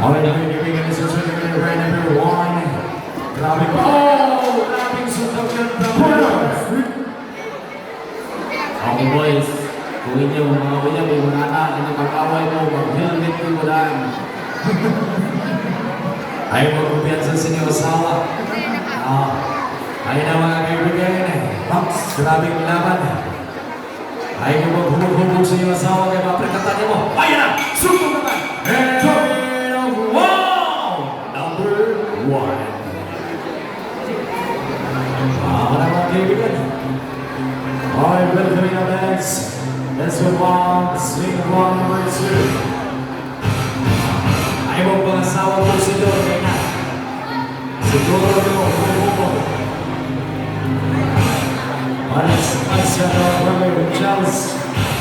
Okay, nakikinig sa susunod right number 1. Grabe pa. Oh! Grabing suntok yan. Okay boys, kung inyo mga kuya, may wala na, hindi pag-away mo, mag-helmet ko mo lang. Ayaw magkumpiyansa sa inyo asawa. Ayaw na mga kaibigan. Pops, grabing laban. Ayaw mo maghulog-hulog sa inyo asawa, kaya maprekatan niyo mo. Ayaw na! Suntok naman! And wow! Number 1. Wala mga kaibigan. Alright, welcome up next. Let's move on. Swing one number 2. Ayaw mo bang asawa po sa ito, kaya na. Siguro nyo, bumubo. Malis siya na brother Charles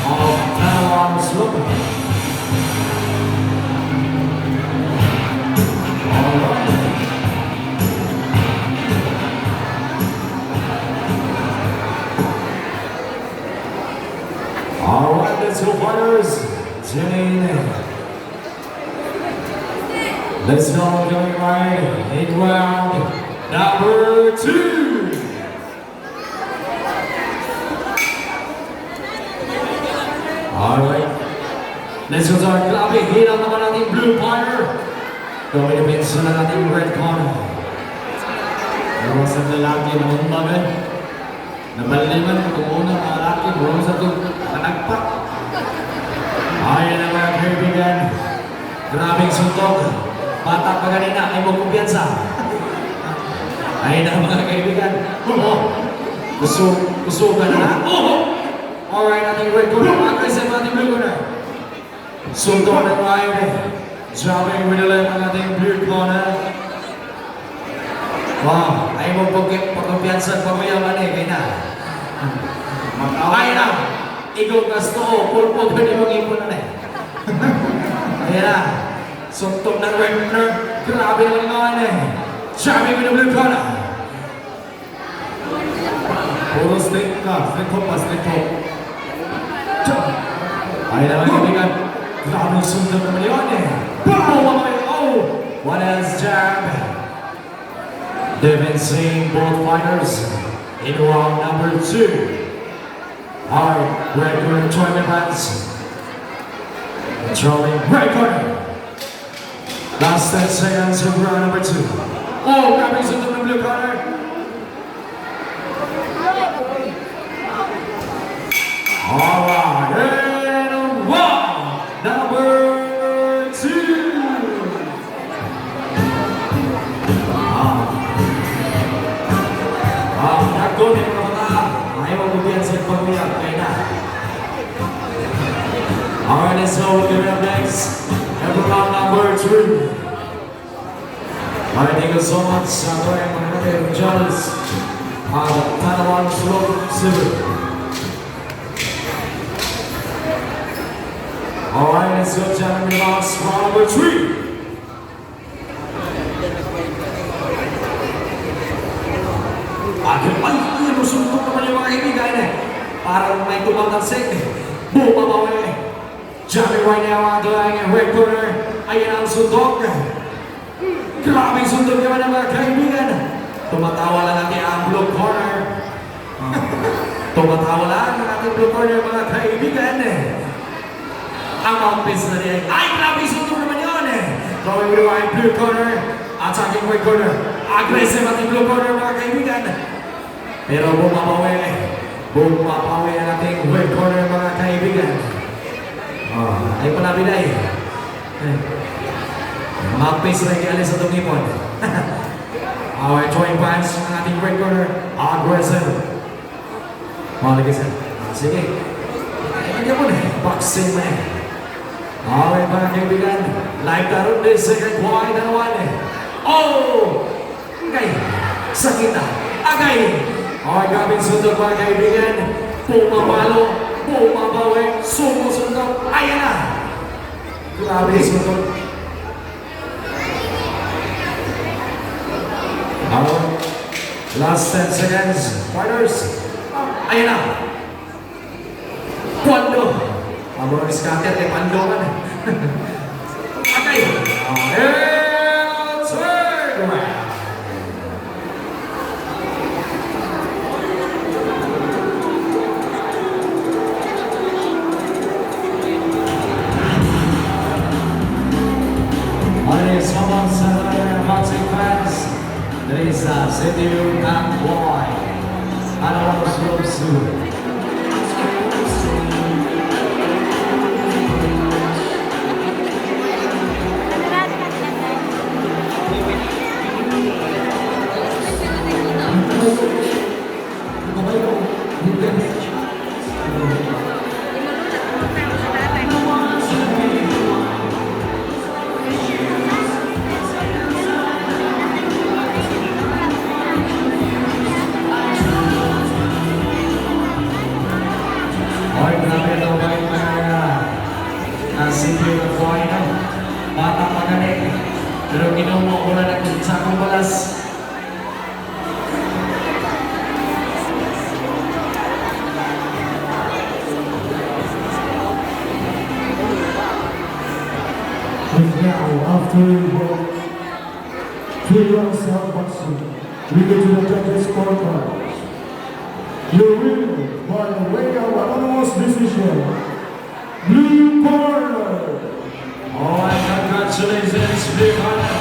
of Taiwan Slope. Alright. Alright, let's go fighters. Tune in. Let's go going right in round number 2. Alright. Let's go start. Grabe, hirap naman natin blue corner. Gawin na pinsa na natin red corner. Pero sa lalaki naman bagay. Nabaliman kung una mga lalaki, buong sa ito, panagpak. Ayan na mga kaibigan. Grabing suntok. Bata pa ganina, ay mo kumpiyansa. Ayan na mga kaibigan. Gusto ka na? Alright, ating red corner. Aggressive ating blue corner. Suntok na tayo. Dropping with the left ang ating blue corner. Wow, ay mo pagkumpiyansa pamayaman kaya na. Mag-away na. Ikaw gasto, pulpog na di mong ipon na Ayan na. Suntok ng red corner. Grabe naman ngayon Dropping with the blue corner. Puro straight ka. Straight hook pa, straight hook. Ayan na mga kaibigan. Grabe suntok naman yun What else jab? Devancing both fighters in round number 2. Alright, red corner tournament fans. Controlling red corner. Last 10 seconds of round number 2. Oh, grabbing some of the blue corner. Alright, and wow, number 2. Nagkon yung mga mata. Ayaw magbibiyan sa pagbiyak. Kaya na. Alright, so we'll give it up next. Every round number 2. Alright, thank you so much. Ako yung mga natin, Charles. Tanawan Slope Silver. Alright, let's go down in the box. Round number 3. Ay, musuntok naman yung mga kaibigan Parang may tumatalsik. Boom, mabawi. Jumping right now onto ang red corner. Ayan ang suntok. Grabing suntok naman ang mga kaibigan. Tumatawa lang natin ang blue corner. Tumatawa lang ang ating blue corner mga kaibigan. Ang mouthpiece na niya. Ay, grabing suntok naman yun Throwing with the blue corner. Attacking red corner. Aggressive ating blue corner mga kaibigan. Pero bumabawi ang ating red corner mga kaibigan. Ay panabinay. Mapis na ikialis sa tungipon. Our joint punch ang ating red corner. Aggressive. Malagay siya. Sige. Kaya mo boxing man. Okay mga kaibigan. Live tarot this second wide na naman Oh! Agay! Sakit na! Agay! Okay, grabing suntok mga kaibigan. Pumapalo, pumabawi, sumusuntok. Ayan na! Grabe suntok. Last 10 seconds. Fighters. Ayan na! Kwando! Ang mga diskarte at ipando man. Okay! Okay! Maraming salamat sa mga boxing fans. Dari sa City ng Boy. Ano ang susunod? Ay, grabe daw ba yung mga City ng Boy, no? Bata magaling. Pero ginumo ko na sa akong balas. And now, after 3 rounds of boxing, we go to the judges' scorecard. You win by way of unanimous decision. Blue corner. Oh, congratulations, Blue Corner.